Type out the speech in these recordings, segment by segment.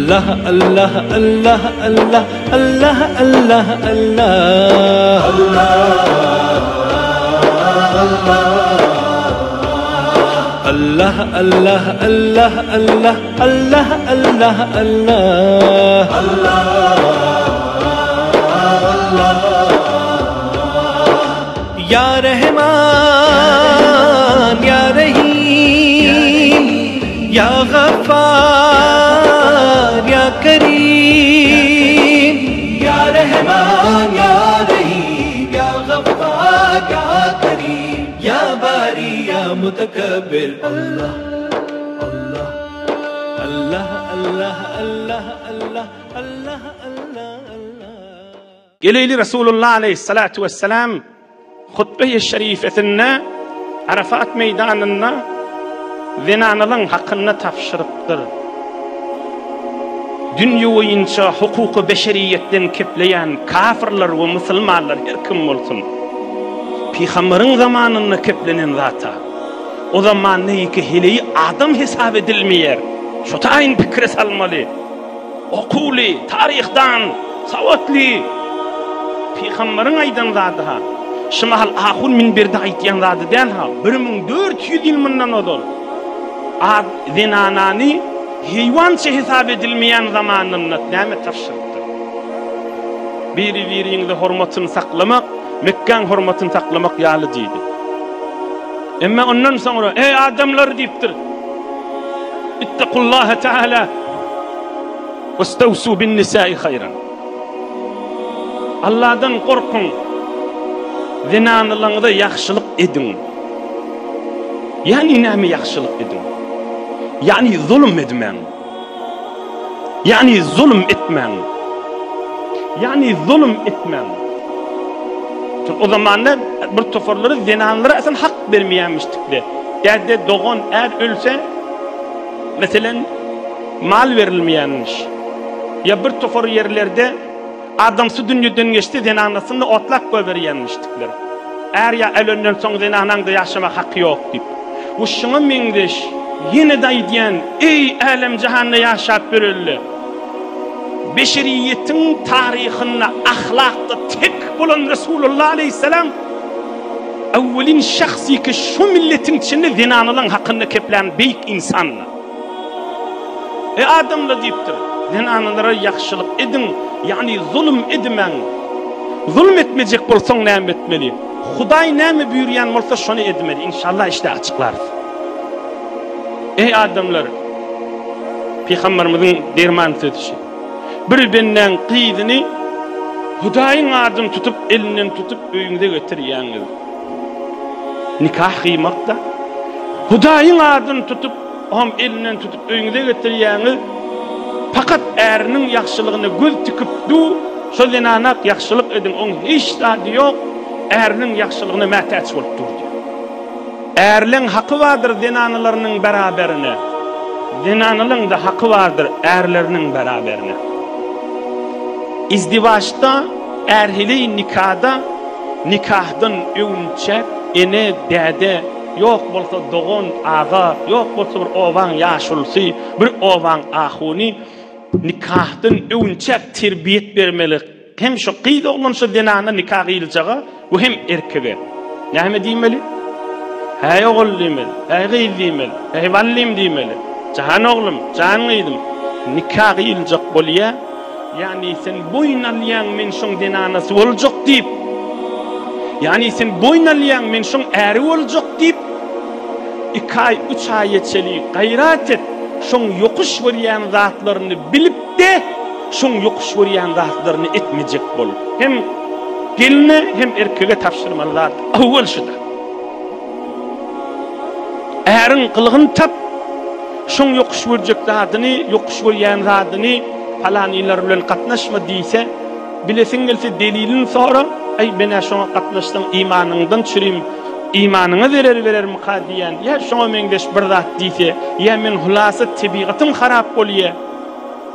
Allah Allah Allah Allah Allah Allah Allah Allah Allah Allah Allah Allah Allah Allah Ya Rahman Ya Rahim Ya Ghaffar Ya Karim Ya Rahman Ya Rahim Ya Ghaffar Ya Karim Ya Bari Ya Mutakabbir Allah Allah Allah Allah Allah Allah Allah Allah Geleyli Resulullah aleyhissalatu vesselam hutbe-i şerifetinde Arafat meydanında zinanılın hakkını tafşırıptır. Dünya boyunca hukuku beşeriyetten kepleyen kafirler ve Müslümanlar her kim olsun. Peygamberin zamanını keplenen zata. O zaman neyki hileyi adam hesap edilmeyer. Şu tayin fikre salmalı. Okuli, tarihten, savatli. Peygamberin aydan zata. Şimal ahun minberde aytyan zata den ha. 1400 yıl bundan odol. Ad zinanani hayvança hesap edilmeyen zamanını näme tafşırdı. Biri-biriniňde hormatını saklamak, Mekkeň hormatını saklamak ýaly diýdi. Emma ondan sonra ey adamlar diýipdir. İttaqullaha taala wastawsu bin nisa'i hayran. Allah'dan korkun. Zinanylığynda ýaxşylyk edin. Yani näme ýaxşylyk edin? Yani zulüm etmeň. Yani zulüm etmeň. Yani zulüm etmeň. O zamanlar bir toforları zinanlara asan hak vermeýänmişdikler. Ýa-da doğan er ölse meselen mal verilmeýänmiş. Ya bir tofor yerlerde adamsy dünýeden geçti zinanasyny otlak goýberýänmişdikler. Er ya ölenden soň zinananda ýaşamak haqqy ýok diýip. Bu şuňa meňdeş yine de diýen ey alem jahanda ýaşap berildi. Beşeriyetin tarihinde ahlakta tek bulan Resulullah aleyhisselam evvelin şahsi ki şu milletin içinde zinanılan hakkında keplen büyük insanla. Adamla deyiptir. Zinanılara yakşılık edin. Yani zulüm edmen. Zulüm etmeyecek bolsaň näme etmeli? Hudaý näme buyurýan bolsa şonu etmeli. İnşallah işte açıklarız. Ey adamlar. Peygamberimizin derman sözi. Bir benden qydyny Hudaýyň adını tutup elinden tutup öýüňde götürýäňiz. Nikah kıymakda. Hudaýyň adını tutup ham elinden tutup öýüňde götürýäňiz. Fakat eriniň ýaxşylygyny göz tüküpdi. Şo zenanak ýaxşylyk edin. Oň hiç zady ýok. Eriniň ýaxşylygyny mätäç bolup durdy. Erliň haqqy bardyr zenanylarynyň beraberine. Zenanylyň da haqqy bardyr erleriniň beraberine. İzdivaçta erhili nikahda nikahdan öňçe ene däde yok bolsa doğan ağa yok bolsa bir owan ýaşulsy bir owan ahuni nikahdan öňçe terbiýet bermeli. Hem şu qydy olan şu denana nikah ýyljaga bu hem erkege. Näme diýmeli? Hey oğul diýmeli, hey gyz diýmeli, hey wallim diýmeli. Jahan oğlum, jahan gyzym. Nikah ýyljak bolýa. Yani sen boynalyyan men şoň denanasy boljak diýip. Yani sen boynalyyan men şoň äri boljak diýip. 2 ay 3 ay ýeteli gaýrat et. Şoň ýokuş berýän zatlaryny bilip de şoň ýokuş berýän zatlaryny etmejek bol. Hem geline hem erkege tapşyrmalar. Awwal şuda. Äriň kılıgyny tap şoň ýokuş berjek zatyny, ýokuş berýän zatyny falan ýyllar bilen gatnaşma diýse, bilesiň gelse delilin sonra, ay mene şoňa gatnaşdyň imanyňdan çürim, imanyňa verer mika diýen, ýa şoňa meňdeş bir zat diýse, ýa men hulasy tabiatym harap bolýar,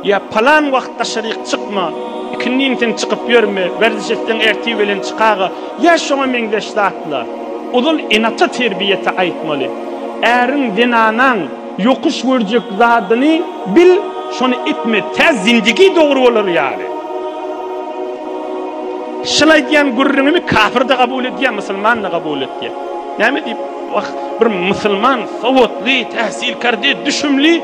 ýa falan wagtda şerik çykma, ikindiňden çykyp ýörme, werdişetden erti bilen çykaga, ýa şoňa meňdeş zatlar. Ol enata terbiýete aýtmaly. Äriň dinanan ýokuş berjek zadyny bil, şonu etme, tez zindigi doğru olur yani. Şılay diyen gurrununu kafir de kabul ediyen, Müslüman da kabul ediyen. Näme deyip, bir Müslüman, savutli, tahsilkardi, düşümli,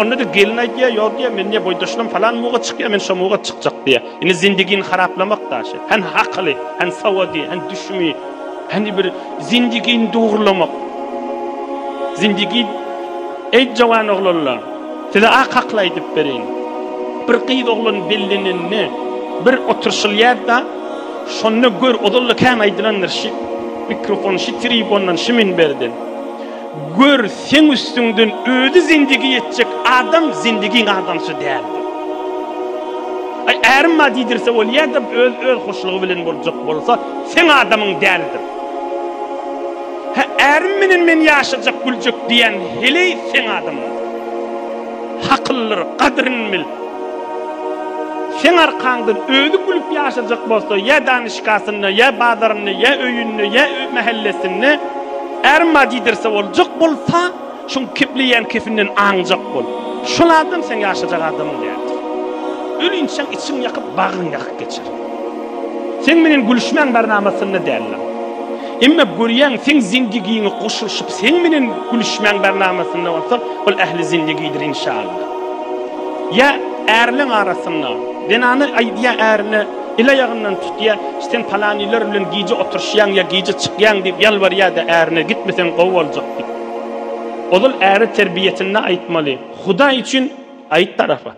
onda da gelin aydiya, yok diye, men ne boydaşlım falan muğa çıkıyor, men şu muğa çıkacak diye. Yani zindigini haraplamak da şey. Hen haklı, hen savudi, hen düşümü, hani bir zindigini doğrulamak. Zindigi, ey cavan oğlanlar, size hakla edip verin. Bir kıyıd oğlan bellinini, bir oturuşul yerde, şonu gör, odallı kan aydılanır şi, mikrofon şi, tribondan şi minberdin. Gör, sen üstünden ödü zindigi yetecek adam, zindigin adamsı değerdi. Ay, erim madidirse ol, ya da öz hoşluğu bilen olacak bolsa, sen adamın değerdir. Ha, erim men yaşayacak gülecek diyen hele sen adamın. Hakılları, kadrin bil. Sen arkandan ödü gülüp yaşayacak bolsa, ya danışkasını, ya bazarını, ya öyününü, ya mahallesini, ermadidirse olacak bolsa, şun kipleyen kefinden ancak bol. Şulardan sen yaşayacak adamın derdir. Ölünçen için yakıp bağın yakıp geçer. Sen menen gülüşmen barnamasını derler. Emme görüyen sen zindigini koşulşup sen menen gülüşmen barnamasını olsa, ol ehli zindigidir inşallah. Ya erlin arasında, denanı aydiya erini ile yağından tutuya, sen palaniler bilen giyce oturşayan ya giyce çıkyan deyip yalvar ya da erini gitmesen qov olacak deyip. Odul eri terbiyetine aytmalı. Huda için ayt tarafa.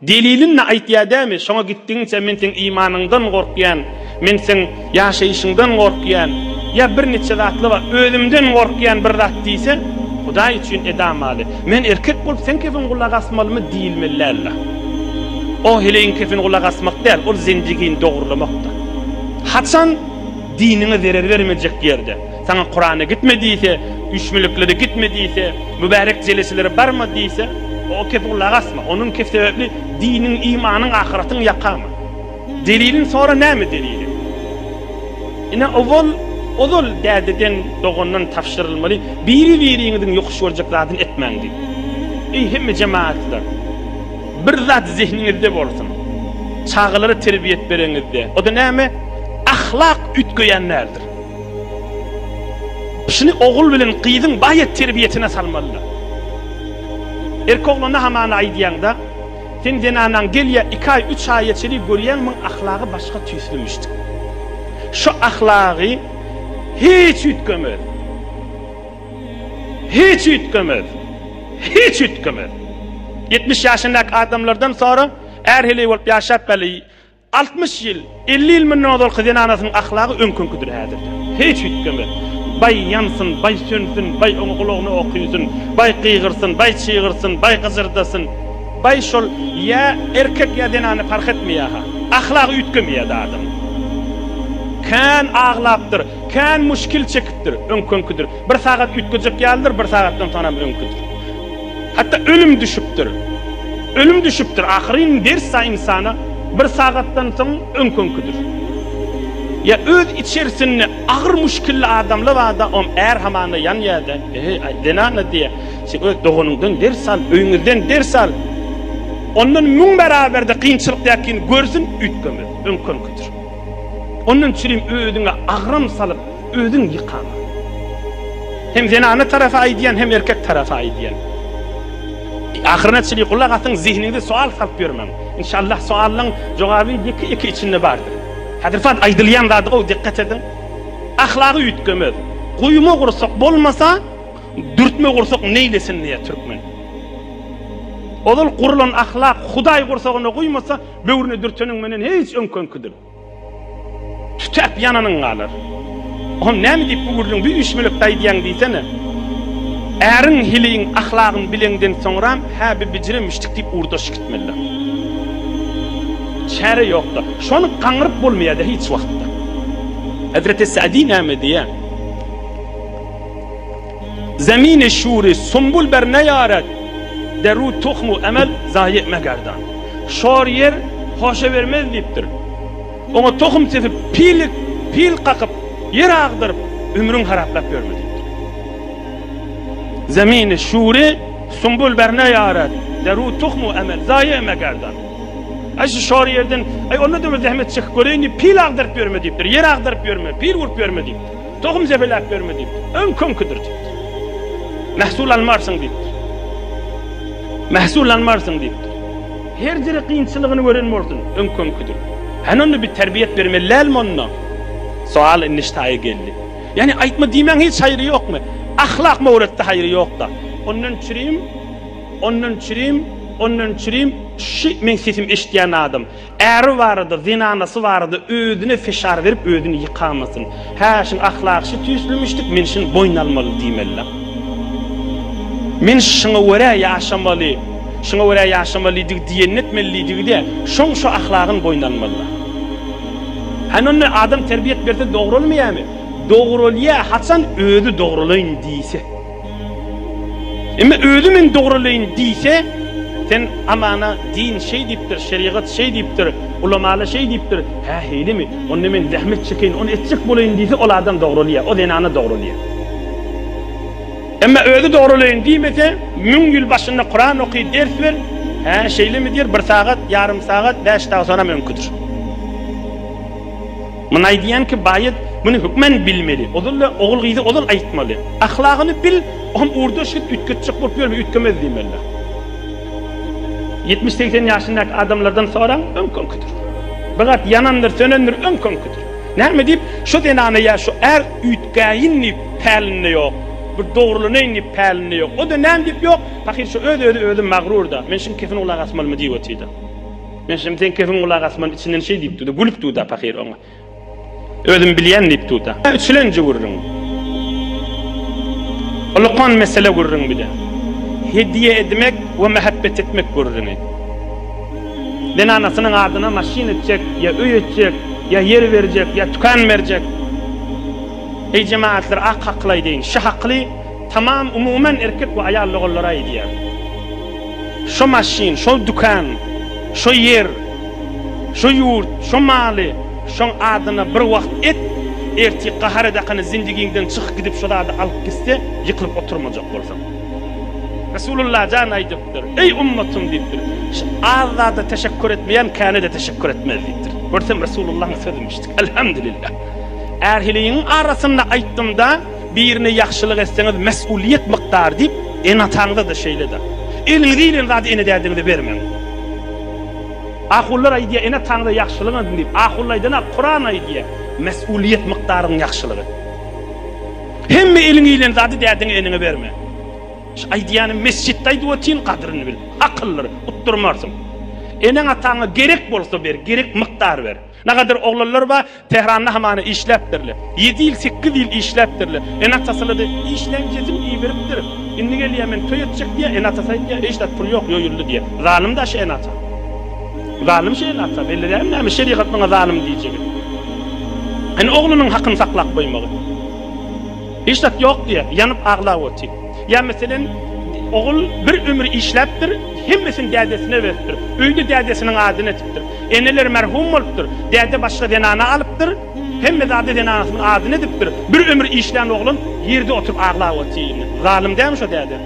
Delilinle ayt ya demi, şona gittiğinse men sen imanından korkuyan, men sen yaşayışından korkuyan, ya bir neçe zatlı var, ölümden korkuyan bir zat deyse, Huda için edamalı. Men erkek bolup sen kefin kulak asmalı mı değil mi lalla? O heleyin kefin kulak asmak değil, o zindigini doğrulamakta. Haçan dinine zarar vermeyecek yerde. Sana Kur'an'a gitmediyse, üçmülüklere gitmediyse, mübarek celesilere barmadıysa, o kefin kulak asma. Onun kef sebebi dinin, imanın, ahiretin yakama. Delilin sonra ne mi delili? Yine Odol derdeden doğundan tafşırılmalı, biri-biriyinizin yokuş olacak zatını etmendi. Hemme cemaatler, bir zat zihninizde olsun, çağıları terbiyet verenizde. O da neyme? Ahlak ütköyenlerdir. Şimdi oğul bilen kıydın bayet terbiyetine salmalılar. Erkoğluna hamana aydiyanda, sen zenanan gel ya 2 ay 3 ay geçeli görüyen min ahlakı başka tüysülmüştük. Şu ahlakı hiç ütkömez. Hiç ütkömez. Hiç ütkömez. 70 yaşındaki adamlardan sonra erheli olup yaşap beli 60 yıl, 50 yıl mı ne olur kızın anasının ahlakı önkünküdür hadir. Hiç ütkömez. Bay yansın, bay sönsün, bay oğulunu okuyusun, bay kıygırsın, bay çığırsın, bay kızırdasın. Bay şol ya erkek ya denanı fark etmiyor ha. Ahlakı ütkömüyor da adam. Kan ağlaptır, kan müşkil çekiptir, önkünküdür. Bir saat ütkücük geldir, bir saattan sonra önküdür. Hatta ölüm düşüptür. Ölüm düşüptür. Ahirin dersa insana bir saattan sonra önkünküdür. Ya öz içerisinde ağır müşkilli adamlı vada er hamana yan yada. Denana diye. Sen öz doğunundan ders al, öyünüzden ders al. Ondan mün beraberde kıyınçılık yakin görsün, ütkömez, önkünküdür. Onun çürüm ödüne ağram salıp, ödün yıkama. Hem zenane tarafa aydiyen, hem erkek tarafa aydiyen. Ahirine çili kulak atın zihninde sual salıp görmem. İnşallah sualın cevabı iki içinde vardır. Hadirfat aydılayan da o dikkat edin. Ahlakı ütkömez. Kuyuma kursak bolmasa, dürtme kursak neylesin diye Türkmen. Odul kurulan ahlak, Huday kursağına kuymasa, böğrüne dürtünün menen hiç önkünküdür. Tütep yananın kalır. On ne mi deyip bu gurrun bir üçmülükte diyen deysene. Erin hiliyin ahlakın bilenden sonra ha bir biciremiştik deyip urdaş gitmeliler. Çare yoktu. Şu an kanırıp bulmayada hiç vakitte. Hazreti Sa'di ne mi diye? Zemine şuri sumbul ber ne yaret deru tuhmu emel zayi megardan. Şor yer hoşa vermez deyiptir. Ona tohum sepip pil kakıp yer ağdırıp ömrün haraplap görmedi. Zemini şuri sumbul berne yarat deru tuhmu emel zayi emegerdan. Ay şu şor yerden ay onu da zahmet çık göreyni pil agdırıp görme deyipdir. Yer agdırıp görme, pil vurup görme deyipdir. Tohum zebelap görme deyipdir. Önkönkidir deyipdir. Mahsul almarsın deyipdir. Mahsul almarsın deyipdir. Her jere kıyınçılığını öğrenmorsun, önkönkidir. Hanonu bir terbiyet vermeliler mi onunla? Sual iniştaya geldi. Yani aytma diýmän hiç hayrı yok mu? Ahlak mı öğretti hayrı yok da. Ondan çürüyüm, şu men sesim eşitýän adam. Äri vardı, zinanası vardı, özüne feşar verip özünü yıkamasın. Ha, şun ahlakçı tüýsülmüşdik, men şun boýnalmaly diýmeli. Men şuna göre yaşamalydyk diýen etmelidik de, şoň şu ahlagyny boýnalmaly. Hanonu adam terbiyet berse dogry bolmaýarmy? Dogry bolýar, haçan özü dogrylaýyn diýse. Ama özü men dogrylaýyn diýse, sen amana din şey diptir, şeriat şey diptir, ulamalar şey diptir. Ha heýle mi? Onu men zahmet çekeyin, onu etçik bolayın diýse ol adam dogrylaýar, o denany dogrylaýar. Ama özü dogrylaýyn diýmese, 1000 ýyl başynda Kur'an oky, ders ber. Ha şeýle mi diýer? 1 saat, yarım saat, 5 daga sonra mümkindir. Muny diýen ki baýat muny hükmen bilmeli. Odulla oğul gyzy odul aýtmaly. Ahlagyny bil, on urda şit ütketçik bolup ýörme, ütkemez diýmeli. 70-80 ýaşyndaky adamlardan soraň öňkönkidir. Bigat yanandyr, sönendir öňkönkidir. Näme diýip şu denany ýa şu er ütkäýinni päline ýok. Bir dogrylyny päline ýok. O da näme diýip ýok? Pahyr şu özi magrurda. Men şun kefin ulaq asmalymy diýýärdi. Men şun sen kefin ulaq asman içinden şey diýipdi, gülüpdi da pahyr oňa. Özüm bilýän diýipdi da. Üçlenji gurrun. Ulaqan mesele gurrun bide. Hediye etmek ve mehabbet etmek gurrun. Den anasynyň adyna maşin etjek, ya öý etjek, ya yer berjek, ya tükan berjek. Ey cemaatler hakly deyin. Şu hakly tamam umumen erkek we ayal oğullara edýär. Şu maşin, şu dukan, şu yer, şu yurt, şu maly, şu adyna bir wagt et, erti qahar edakany zindigiňden çykyp gidip şu ady alyp gitse, ýykylyp oturmajak bolsaň. Resulullah can aýdypdyr. Ey ummatum diýipdir. Şu azada teşekkür etmeýän käne de teşekkür etmez diýipdir. Görsem Resulullah'ın sözümişdik. Elhamdülillah. Erhiliğin arasında aýtdymda birine ýaxşylyk etseňiz mesuliyet miqdar diýip en ataňda da şeýle de. Eliniň zady ene dädiňizi bermeň. Ahullar aýdýar ene taňda ýaxşylyk edin diýip, ahullaydan Kur'an aýdýar mesuliyet miqdaryny ýaxşylygy. Hemme eliniň zady dädiňe enine berme. Aýdýany mesjitde aýdyptin kadryny bil. Akylly utturmarsın. Enen ataňa gerek bolsa ber, gerek miqdar ber. Nagadyr oğlanlar ba Tehran'da hamany işläpdirler. 7 ýyl 8 ýyl işläpdirler. En atasylady işlemjizim iyi beripdir. Indi gelýär men toý etjek diýe en atasy aýtýar, eşdat pul ýok, ýoýuldy diýe. Zalim da şeýen ata. Zalim şeýen ata, belliräm näme şeriat muňa zalim diýjek. En oğlunyň hakyny saklap goýmagy. Eşdat ýok diýe, ýanyp aglap otyr. Ya meselen oğul bir ömür işläpdir, hemmesini dädesine beripdir. Öýde dädesiniň adyny etipdir. Eneler merhum bolupdyr. Däde başga denany alypdyr. Hemme zady denanynyň adyny edipdir. Bir ömür işlän oglun ýerde oturup aglap otyr. Zalim dämi şo däde?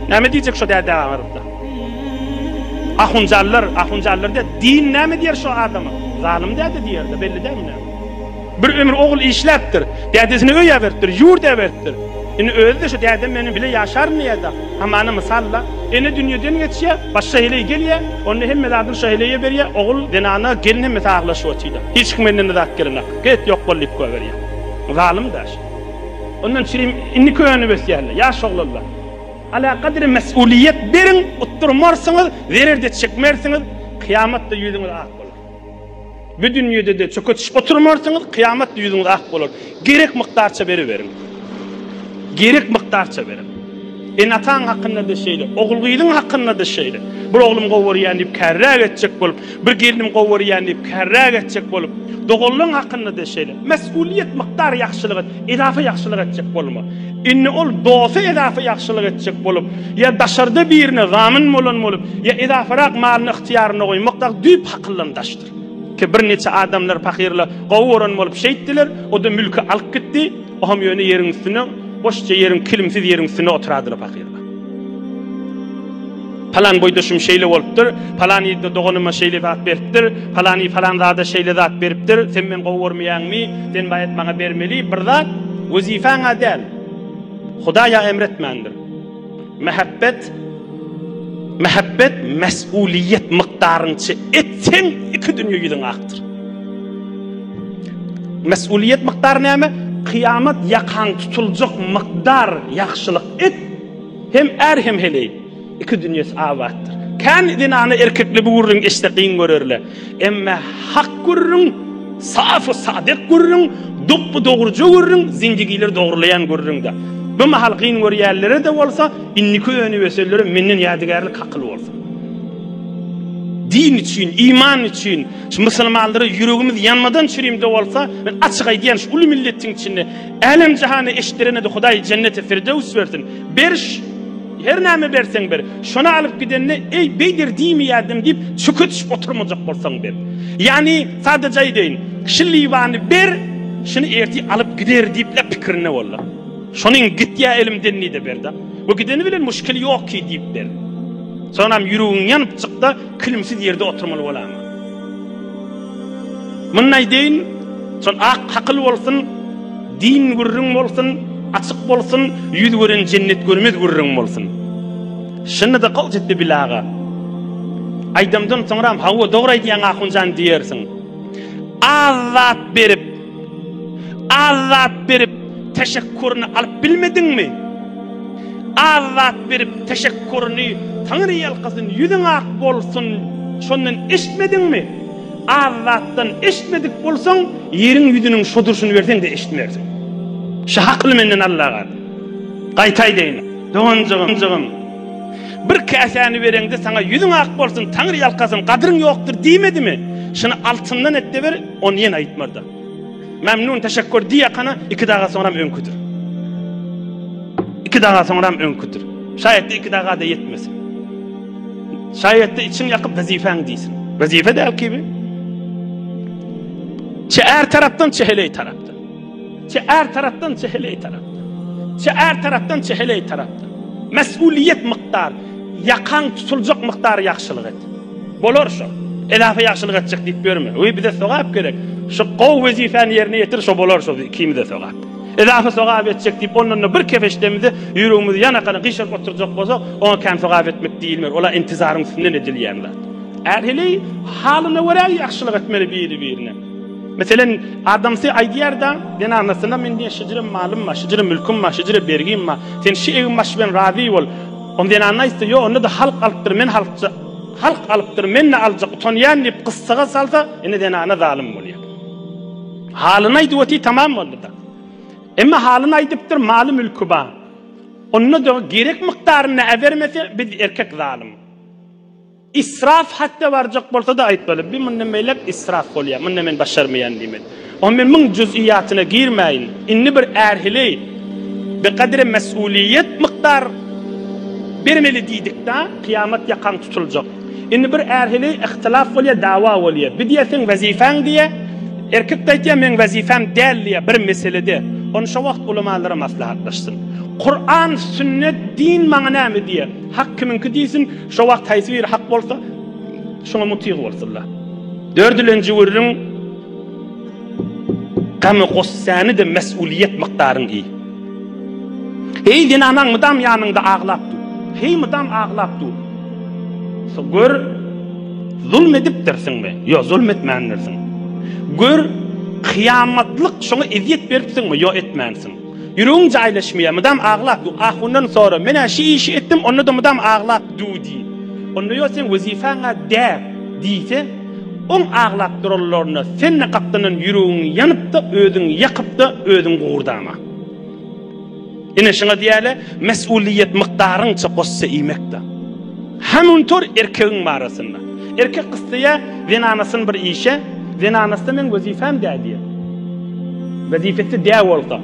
Näme diýjek şo däde agarda? Ahunjallar da din näme diýer şo adamy? Zalim däde diýerdi, belli dämi? Bir ömür ogul işläpdir. Dädesini öýe beripdir, ýurda beripdir. Eni özü de şu dädem meni bile ýaşar niýede? Hamany mysalla, eni dünýeden geçýär, başga hele gelýär, onu hemme zadyr şeýleye berýär, ogul denana gelin hemme taglaşyp otydy. Hiç kim menden zat gerek. Get ýok bolyp goýberýär. Zalim daş. Ondan çirim inni köýüni besýärler, ýaş oglanlar. Ala kadri mesuliyet berin, utturmarsyňyz, bererde çekmersiňiz, kıyamatda ýüzüňiz ak bolar. Bu dünýede de çöketişip oturmarsyňyz, kıyamatda ýüzüňiz ak bolar. Gerek mikdarça beriverin. Gerek miktarça verin. En atan hakkında da şeyle, oğulgylyň hakkında da şeyle. Bir oğlum gowurýan diýip kärräk etjek bolup, bir gelinim gowurýan diýip kärräk etjek bolup, dogollaryň hakkında da şeyle. Mesuliyet miktar ýaxşylyk, edafa ýaxşylyk etjek bolma. Inni ol dosa edafa ýaxşylyk etjek bolup, ya daşarda birine zamin bolan bolup, ya edafarak malyny ihtiýaryna goýmakda düýp hakyllandaşdyr. Ki bir neçe adamlar pahirle gowuran bolup şeýtdiler, o da mülki alyp gitdi, o hem ýöne ýeriň üstüne boşça yerin, kilimsiz yerin üstüne oturadılar fakirler. Falan boydaşım şeyle bolupdyr, palany dogonuma şeyle zat beripdir, palany falan zada şeyle zat beripdir. Sen men gowurmaýanmy, sen baýat maňa bermeli. Bir zat wazifaň adal. Hudaýa emretmendir. Mehabbet mesuliyet miktarınçı etsen iki dünýä ýüzüň akdyr. Mesuliyet miktarı näme? Kıyamet yakan tutuljak miktar ýaxşylyk et hem hem heley. İki dünýäsi abattır. Kan dinany erkekli bu gurrun işteqin görerle. Emme hak gurrun, safy sadyk gurrun, doppu dogurjy gurrun, zindigiler dogurlayan gurrun da. Bu mahal qyn görýärlere de bolsa, inniki öňü weselleri menden ýadygarlyk hakyl bolsa. Din için, iman için, şu musulmanlara yüreğimiz yanmadan çürüyümde olsa, ben açık aydiyan şu ulu milletin içinde, alem cihanı eşitlerine de Huday cenneti firdevs versin. Beriş, her näme bersen ber. Şonu alıp gidenine, ey beydir diymi yardım deyip, çökütüp oturmayacak bolsan ber. Yani sadece deyin, şillivanı ber, şunu erti alıp gider deyip la pikrine valla. Şonun git ya elimden ni de berda. Bu gideni bilen müşkili yok ki deyip ber. Sonram yüreğin yanıp çıktı, kilimsiz yerde oturmalı olamı. Munnay deyin, son akıl olsun, din gurrun olsun, açık olsun, yüz gören cennet görmez gurrun olsun. Şunu da kal ciddi bilaga. Aydamdan sonram hava doğru aydiyan ahuncan diyersin. Azat berip, teşekkürünü alıp bilmedin mi? Azat berip, teşekkürünü Tanrı yalqasın, yüzün ak bolsun, şondan eşitmedin mi? Azattan eşitmedik bolsan, yerin yüzünün şodurşunu versen de eşitmersin. Şu haklı menden Allah'a. Qaytay deyin. Doğancığım. Bir kasani verende sana yüzün ak bolsun, Tanrı yalqasın, kadrın yoktur demedi mi? Şunu altından et de ver, onu yen aytmarda. Memnun teşekkür diye kana, 2 dağa sonra önküdür. 2 dağa sonra önküdür. Şayet de 2 dağa da yetmesin. Şayet de için yakıp vazifen değilsin. Vazife de gibi. Çe er taraftan çe heley taraftan. Çe er taraftan çe heley taraftan. Çe er taraftan çe heley taraftan. Mesuliyet miktar, yakan tutulacak miktar yaxşılık et. Bolor şu. Edafe yaxşılık etcek deyip görme. Oy bize sogap gerek. Şu qov vazifen yerine yetir şu bolor şu kimi de sogap. Edafe sogap etcek deyip onunla bir kefeştemizde yüreğimizi yanakana qışıp oturacak bolsa, ona kan sogap etmek değilmer. Ola intizarın üstünden edilýänler. Erheli halına göre yaxşılık etmeli birine. Mesela adamsı aydiyarda den anasına men diye şejirim malım ma, şejirim mülküm ma, şejirim bergim ma. Sen şu evim maş ben razi ol. Ondan anaysa yo onu da halk alıptır men halk alıptır men ne alacak utanyan deyip qıssaga salsa ene den ana zalim bolýar. Halına aydywati tamam boldy da. Emma halına aydypdyr malı mülkü ba. Onu da gerek miktarını vermese biz erkek zalim. İsraf hatta varacak bolsa da aytmaly. Bir mundan meylek israf bolýar. Mundan men başarmayan diýmen. O men mung juz'iyatyna girmeyin. Inni bir erhili bi qadri mesuliyet miktar bermeli diýdik da kıyamet yakan tutuljak. Inni bir erhili ihtilaf bolýar, dawa bolýar. Bir diýsen vazifen diýe, erkek diýär men vazifam däl diýär bir meselede. Onu şu wagt ulamalara maslahatlaşsın. Kur'an, sünnet, din maňa näme diýär? Hak kiminki diýsin, şu wagt taýsir hak bolsa, şoňa mutyg bolsunlar. Dördülenji wurrun gamy gossany da mesuliyet miktaryň iyi. Hey din anaň mydam ýanynda aglapdy. Hey mydam aglapdy. So gör zulmedipdirsinmi? Yo, zulmetmändirsin. Gör kıyamatlık şoňa eziyet beripsinmi? Yo, etmänsin. Yüreğin caylaşmaya, mıdam ağlap, ahundan sonra, mena şu işi ettim, onu da mıdam ağlap, di. Onu yo sen vazifana der, deyse, on ağlap dururlarına, senle kaptanın yüreğin yanıp da, ödün yakıp da, ödün guğurdama. Yine şuna diyele, mesuliyet miktarın çakossa iymekta. Hemun tor erkeğin marasında. Erkek kıstaya, venanasın bir işe, venanasında men vazifem der diye. Vazifesi der olsa.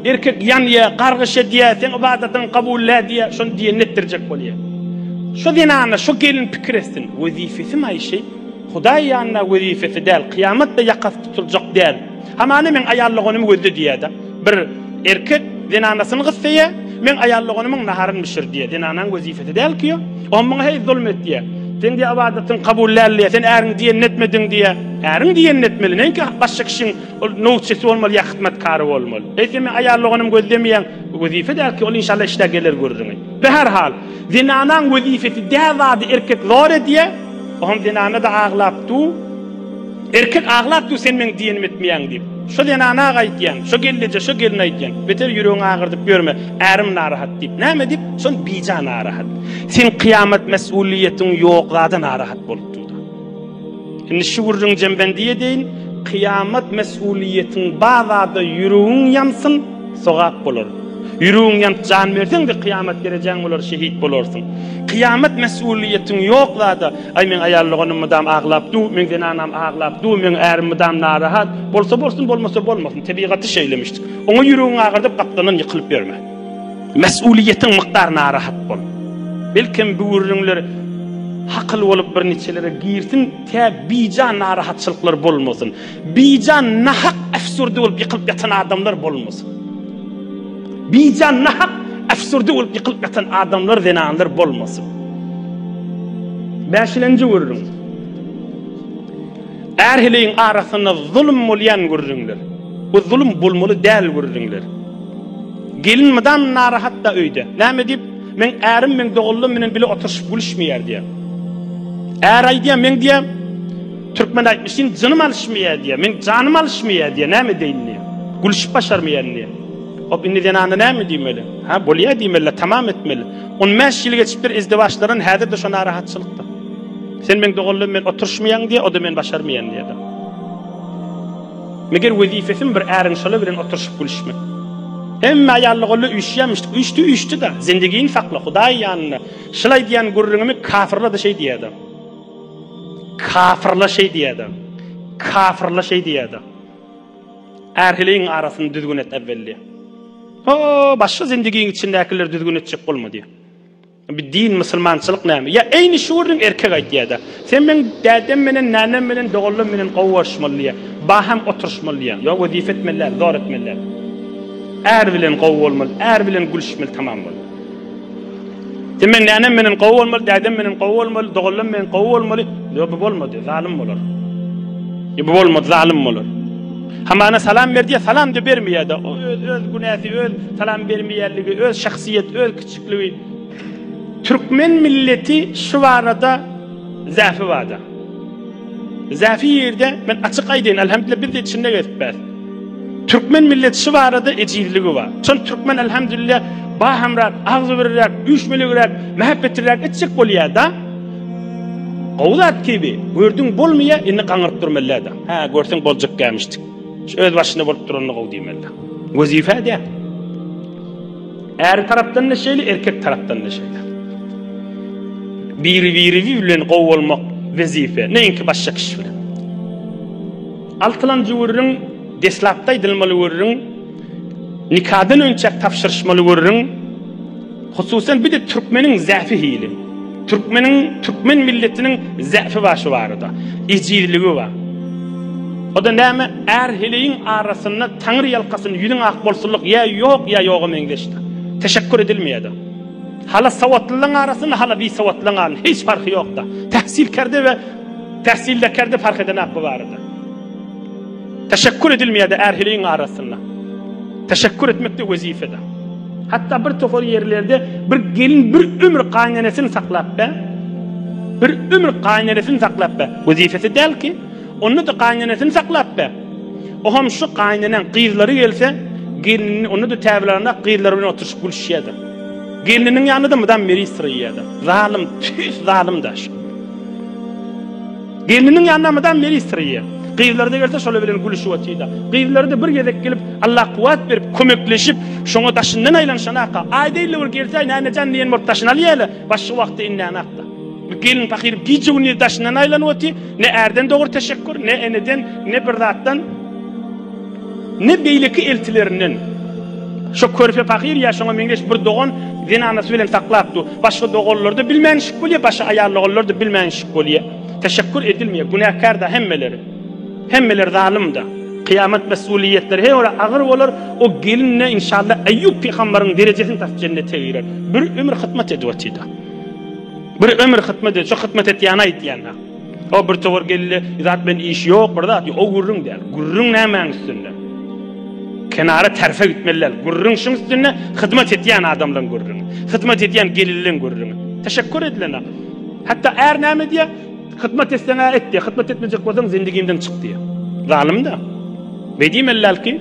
Erkek yanıya, qargışa diye, sen ibadetin kabulle diye, şunu diye nettirecek bolýar. Şu dinana, şu gelin pikir etsin. Vazifesi ma işi, Hudaý yanına vazifesi del, kıyamette yakas tutuljak del. Hamany men ayarlygyny gözde diýär. Bir erkek dinanasını gıssaya, men ayallığınımın naharın pişir diye. Dinanan vazifeti değil ki. On bana hey zulmet diye. Sen de abadatın kabullerliye, sen erin diyen etmedin diye. Erin diyen etmeli. Nenki başka kişinin nöçesi olmalı, ya hizmetkarı olmalı. Sen men ayallığınım gözlemeyen vazife değil ki, ol inşallah işte gelir gördüğünü. Ve her hal, dinanan vazifeti devadı erkek zor diye, on dinana da ağlaptı. Erkek ağlaptı sen men diyenim etmeyen deyip. Şu dinana gaytyan, şu gellece, şu gelin aytyan. Beter yüreğini ağırdıp görme, erim narahat deyip. Näme deyip? Son bija narahat. Sen kıyamet mesuliyetin yoqladı narahat bolup durdu. Şimdi şu gurrun cembendiye deyin, kıyamet mesuliyetin bazada yüreğin yansın, soğak bolur. Yüreğin yant can versen de kıyamet geleceğin olur, şehit bolursun. Kıyamet mesuliyetin yoqladı. Ay men ayallığınım mıdam ağlapdı, men dinanam ağlapdı, men erim mıdam narahat. Bolsa bolsun, bolmasa bolmasın. Tabiatı şeylemiştik. Onu yüreğini ağırdıp kaptanın yıkılıp verme. Mesuliyetin miqdar narahat bol. Belki bu ürünler hakıl olup bir neçelere girsin, te bijan narahatçılıklar bolmasın. Bijan nahak efsurde olup yıkılıp yatan adamlar bolmasın. Bijan nahak efsurde olup yıkılıp yatan adamlar zinanlar bolmasın. Beşinci ürün. Erheleyin arasında zulüm olyan ürünler. Bu zulüm bulmalı değil ürünler. Gelin madam narahat da öyde. Näme dip? Men erim men doğullum menen bile oturuşup gülüşmeyer diye. Ay diye men diye Türkmen aytmışın canım alışmaya diye. Men canım alışmaya diye. Näme deyin diye. Gülüşüp başarmaya diye. O binni denanı näme diýmeli? Ha, bolýa diýmeli, tamam etmeli. 15 ýyl geçipdir izdivaçlaryň häzirde şu narahatçylykda. Sen men doğullum men oturuşmayan diye, o da men başarmayan diye. Meger wezifesim bir erin şola bilen oturuşup gülüşmek. Hem ayallıqlı üşyemiştik. Üştü da. Zindigiyin faklı. Huday yanına. Şılay diyen gurrunumi kafirla da şey diyedi. Kafirla şey diyedi. Kafirla şey diyedi. Erheleyin arasını düzgün et evvelli. Başka zindigiyin içindekiler düzgün edecek olma diye. Bir din, Müslümançılık näme? Ya eyni şuurun erkek ayt diyedi. Sen men dedem menen, nanem menen, doğullum menen qovvaşmalıya. Baham oturuşmalıya. Ya vazif etmeler, zor etmeler. Er bilen qow bolmaly, er bilen gülüşmeli tamam bol. Demen nänem menen qow bolmaly, dadam menen qow bolmaly, dogullum menen qow bolmaly. Yo bu bolmady, zalim bolar. Bu bolmady, zalim bolar. Hamana salam berdi, salam da bermeýärdi. Öz günäsi, öz salam bermeýärligi, öz şahsiyet, öz kiçikligi. Türkmen milleti şu arada zäfi barda. Zäfi ýerde men açyk aýdyn, elhamdülillah biz de içinde geçipbäs. Türkmen milleti şu arada ecilligi var. Son Türkmen elhamdülillah bahamrak, ağzı verirler, üşmeligirler, mehabbetliler etçek bolýar da. Qowlat gibi gördüň bolmaya inni qaňyryp durmalar da. Ha, görseň boljak gelmişdik. Öz başyna bolup duranyny qow diýmeler. Wazifa de. Er tarapdan da şeýle, erkek tarapdan da şeýle. Biri bilen qow bolmak wazifa. Näinki başga kişi bilen. Altylanjy ürün deslapda edilmeli görürün, nikahdan önce tapşırışmalı görürün, hususen bir de Türkmenin zäfi hili. Türkmen milletinin zäfi başı var da, icirligi var. O da näme? Erheleyin arasında Tanrı yalkasını yüzün ak bolsuluk ya yok ya yoğu meňdeşdi. Teşekkür edilmeýärdi. Hala savatlylyň arasında hala bir savatlylyň arasında hiç farkı yok da. Tahsilkerde ve tahsildekerde fark eden akı vardı. Teşekkür edilmeýärdi erheleyin arasında. Teşekkür etmek de wezifede. Hatta bir tofol yerlerde bir gelin bir ömür qaýnanasını saklap be. Bir ömür qaýnanasını saklap be. Wezifesi değil ki, onu da qaýnanasını saklap be. O hem şu qaýnanan gyzlary gelse, gelinin onu da täbirlerinde gyzlary bilen oturup gülüşýärdi. Gelinin ýanynda mıdan meri sırýardy. Zalim, tüs zalim daş. Gelinin ýanynda mıdan meri sırýar. Gyzlarda gelse şola bilen gülüşüp otyda. Gyzlarda bir gezek gelip Allah kuwat berip kömekleşip şoňa daşyndan aýlanşanaka. Aýdyly bir gelse nänejan diýen bolup daşyna alýaly. Başga wagtda innanakda. Gelin fakir gijugny daşyndan aýlanyp otdy. Ne erden dogry teşekkür, ne eneden, ne bir zatdan, ne beýleki eltilerinden. Şo körpe fakir ýa şoňa meňdeş bir dogan zinanasy bilen saklapdy. Başga doganlarda bilmänşik bolýar, başga aýarlygylarda bilmänşik bolýar. Teşekkür edilmeýär. Günahkar da hemmeleri. Hemmeler zalim da. kıyamet mesuliyetleri he ora ağır olur. O gelinne inşallah Eyyub peygamberin derecesini tas cennete girer. Bir ömür hizmet ediyotida. Bir ömür hizmet ediyor. Şu hizmet etýän aýtýanlar. O bir towar geldi, zat ben iş yok burada. O gurrun der. Gurrun nämen üstünde? Kenara terfe gitmeliler. Gurrun şun üstünde hizmet etýän adamdan gurrun. Hizmet etýän gelillen gurrun. Teşekkür edilen. Hatta eğer näme diye hizmet etseňe et diye, hizmet etmejek bolsaň zindagimden çık diye. Zalim da. Bedim ellal ki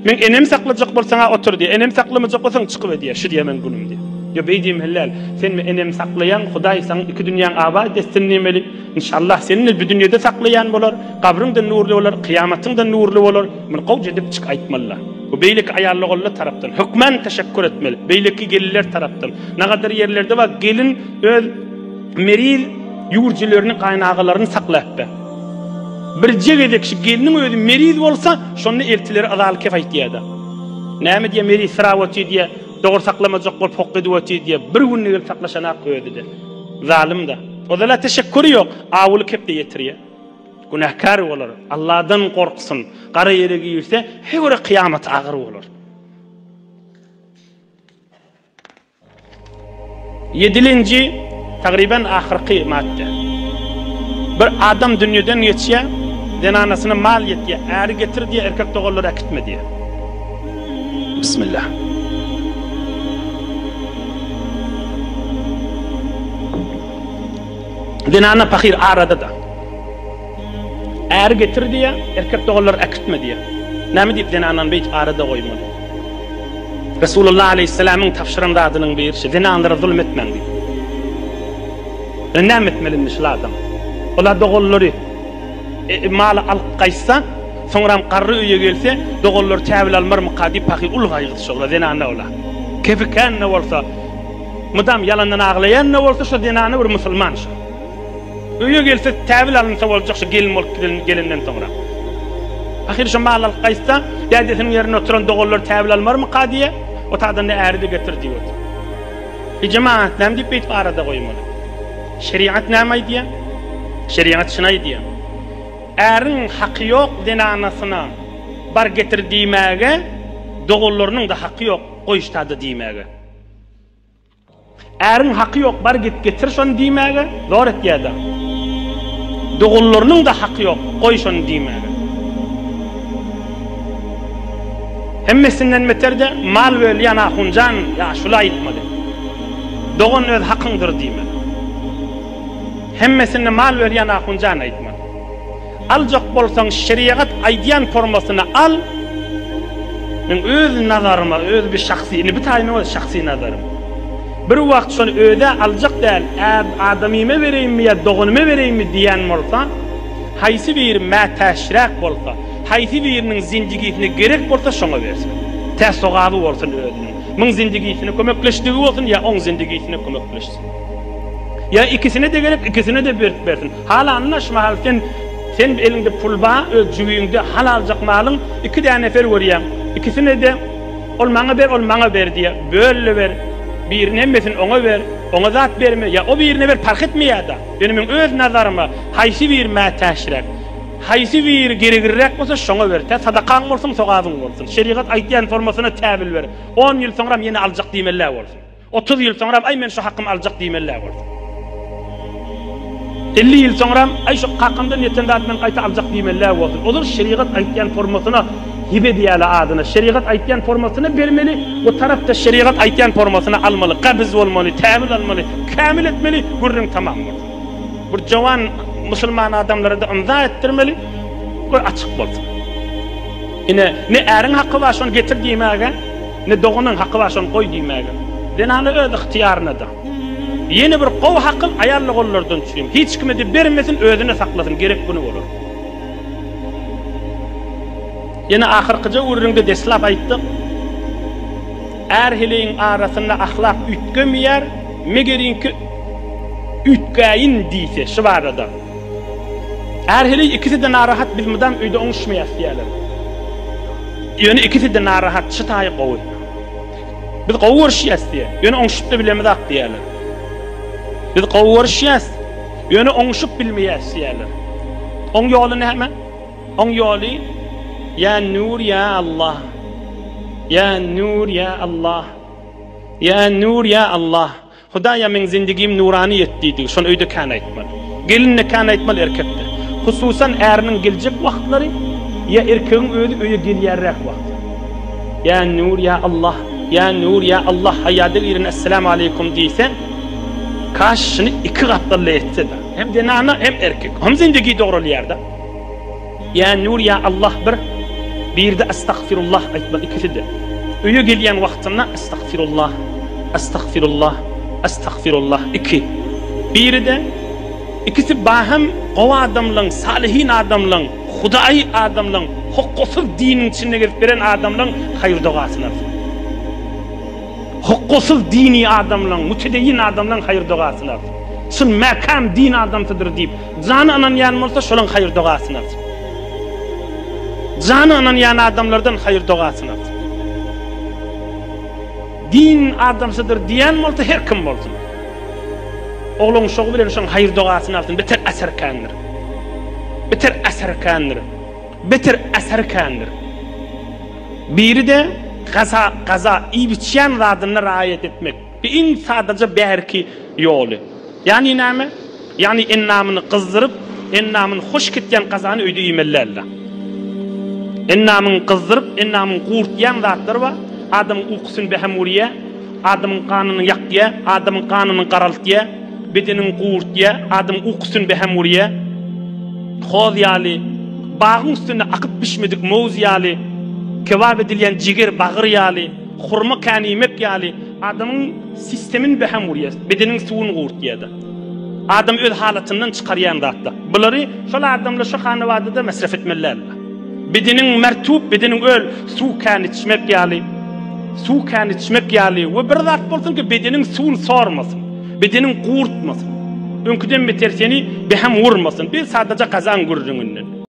men enem saklajak bolsaňa otur diye, enem saklamajak bolsaň çıkyp diye, şu diye men günüm diye. Yo bedim helal, sen mi enem saklayan Hudaý saň iki dünýäň abad etsin nemeli. İnşallah seni bu dünýede saklayan bolar, kabryňda nurly bolar, kıyamatyňda nurly bolar. Men gowj edip çık aýtmalylar. Bu beýlik aýallygylar tarapdan hükmen teşekkür etmeli. Beýlikki gelirler tarapdan. Nägadar yerlerde bak gelin öz meril yurjilerini gaýnagalaryny saklayapdy. Bir jegedek şu gelinin özü meril bolsa, şonu eltileri azaly kefayt diýdi. Näme diye meril sırawatçy diye, dogry saklamajak bolup hok edýärdi diye bir günni gelip saklaşana goýdy. Zalim da. O da teşekkürü yok. Awuly kep de ýetirýär. Günahkar bolar. Allah'dan korksun. Qara yere giyirse, hewre kıyamet ağır olur. 7-nji taqriban ahirki madde. Bir adam dünýeden geçýär, denanasyna mal ýetýär, äri getir diye erkek dogullar akitme diye. Bismillah. Denana fakir arada da. Äri getir diye erkek dogullar akitme diye. Näme diýip denanan beýt arada goýmaly. Resulullah aleyhisselam'ın tafşyranda adynyň berişi, denanlara zulm etmeň diýip. Näme etmeli şu adam? Ola dogullary mal alyp gaýsa, soňram garry öýe gelse, dogullar täbil almarmy qadi paky ulgaýgy şola denana ola. Kefikan ne bolsa, mudam yalandan aglayan ne bolsa şu denana bir musulman şu. Öýe gelse täbil alınsa boljak şu gelin bolup gelinden soňra. Ahir şu mal alyp gaýsa, ýa-da ýerine oturan dogullar täbil almarmy qadiye, o tadan äride getir diýip. Cemaat näme diýip beýt arada goýmaly. Şeriat näme diýär? Şeriat şunay diýär. Ärin haqqy ýok denanasyna bar getir diýmäge, dogullarynyň da haqqy ýok goýuştady diýmäge. Ärin haqqy ýok bar getir şonu diýmäge, zor etýärdi. Dogullarynyň da haqqy ýok goý şonu diýmäge. Hemmesinden meterde mal wel ýana hunjan ýa şula aýtmady. Dogun öz haqqyňdyr diýmäge. Hemmesinde mal ver yana hunjan aýtma. Aljak bolsaň şeriat aýdýan formasyny al. Men öz nazaryma, öz bir şahsyny, bir taýyny öz şahsy nazarym. Bir wagt şonu öýde aljak däl, adamyma bereyinmi ýa dogunyma bereyinmi diýen bolsa, haýsy bir mätäşrak bolsa, haýsy biriniň zindigisine gerek bolsa şoňa bersin. Täsogaby bolsun özüniň. Müň zindigisine kömekleşdigi bolsun ýa oň zindigisine kömekleşsin. Ya ikisine de gelip ikisine de versin. Hala anlaşma halken sen elinde pul ba, öz jüýüňde hal aljak malyň iki däne nefer görýär. İkisine de ol maňa ber diýe. Böyle ver. Birine hemmesin oňa ber, oňa zat berme. Ya o birine ber fark etmeýär da. Benim öz nazaryma haýsy bir mätäşrak, haýsy bir geregirrek bolsa şoňa ber. Ta sadakaň bolsun, sogabyň bolsun. Şeriat aýtýan formasyna täbil ber. 10 ýyl soňra meni aljak diýmeler bolsun. 30 ýyl soňra ay men şu haqqym aljak diýmeler bolsun. 50 ýyl soňra ay şu haqqymdan ýeten zat men gaýta aljak diýmeler bolsun. Olar şeriat aýtýan formasyna hibe diýäler adyna. Şeriat aýtýan formasyny bermeli, bu tarapda şeriat aýtýan formasyny almaly, gabyz bolmaly, tämin almaly, kamil etmeli, gurrun tamam bolsun. Bu jowan musulman adamlara da imza etdirmeli, bu açyk bolsun. Ine ne äriň haqqy bar şonu getir diýmäge, ne dogunyň haqqy bar şonu goý diýmäge. Denany öz ihtiýaryna da. Yeni bir qow haqqyn aýarly gollardan düşýär. Hiç kime de bermesin, özüne saklasın, gerek bunu bolar. Yine ahirkıca urrunda deslap aýtdyk. Erhiliň arasynda ahlak ütgemýär, megerinki ütgäýin diýse şu barada. Erhili ikisi de narahat bilmeden öýde oňuşmaýar diýerler. Ýöne ikisi de narahat şytaý gowy. Biz gowurşýas diýe. Ýöne oňuşup da bilemedik diýerler. Biz gowurşýas. Ýöne oňuşup bilmeýäs diýerler. Oň ýoly näme? Oň ýoly Ya nur ya Allah. Ya nur ya Allah. Ya nur ya Allah. Hudaýa men zindigim nurani etdiydi. Şon öýde kan aýtmaly. Gelinne kan aýtmaly erkekde. Hususan eriniň geljek wagtlary ya erkegiň öýde öýe gelýärrek wagt. Ya nur ya Allah. Ya nur ya Allah haýada birine assalamu aleykum diýsen, kaşyny iki gatdaly etse de. Hem denana hem erkek. Hem zindigi dogrulyar da. Ya nur ya Allah bir de estağfirullah aýtmaly ikisi de. Öýe gelýän wagtynda estağfirullah, estağfirullah, estağfirullah iki. Biri de ikisi baham o adamlaryň, salihin adamlaryň, Hudaý adamlaryň, hukuksyz diniň içine girip beren adamlaryň haýır dogasyny. Hukuksyz dini adamlaryň, mütedeyyin adamlaryň haýır dogasyny. Şol makam din adamsydyr diýip, jany anan ýan bolsa şolaň haýır dogasyny. Jany anan ýan adamlardan haýır dogasyny. Din adamsydyr diýen bolsa her kim bolsun. Oğlum şoňy bilen şoň haýır dogasyny alsyn, beter äser kandyr. Beter äser kandyr. Beter äser kandyr. Biri de gaza ibiçyan radyna raýat etmek. Bir in sadece bärki ýoly. Yani näme? Yani ennamyny gyzdyryp, ennamyny hoş ketýän gazany öýde imellerler. Ennamyny gyzdyryp, ennamyny gurtýan zatlar ba, adam uykusyny behemuriye, adamın kanyny ýakýa, adamın kanyny garaltýa, bedenini gurtýa, adam uykusyny behemuriye, hozyali, bağın üstünde akıp pişmedik mowzyali, kebab edilýän jiger bagyr ýaly, hurma kanimek ýaly, adamyň sistemin behemuriye, bedeniniň suwuny gurtýada. Adam öz halatyndan çykarýan zatda. Bulary şol adamla şu hanawadyda masraf etmeler. Bedenin mertub, bedenin öl, suw kan içmek ýaly, suw kan içmek ýaly we bir zat bolsun ki bedenin suwuny sormasyn, bedenin gurtmasyn. Öňküden beter seni behem vurmasın. Bir sadece kazan gurrunundan.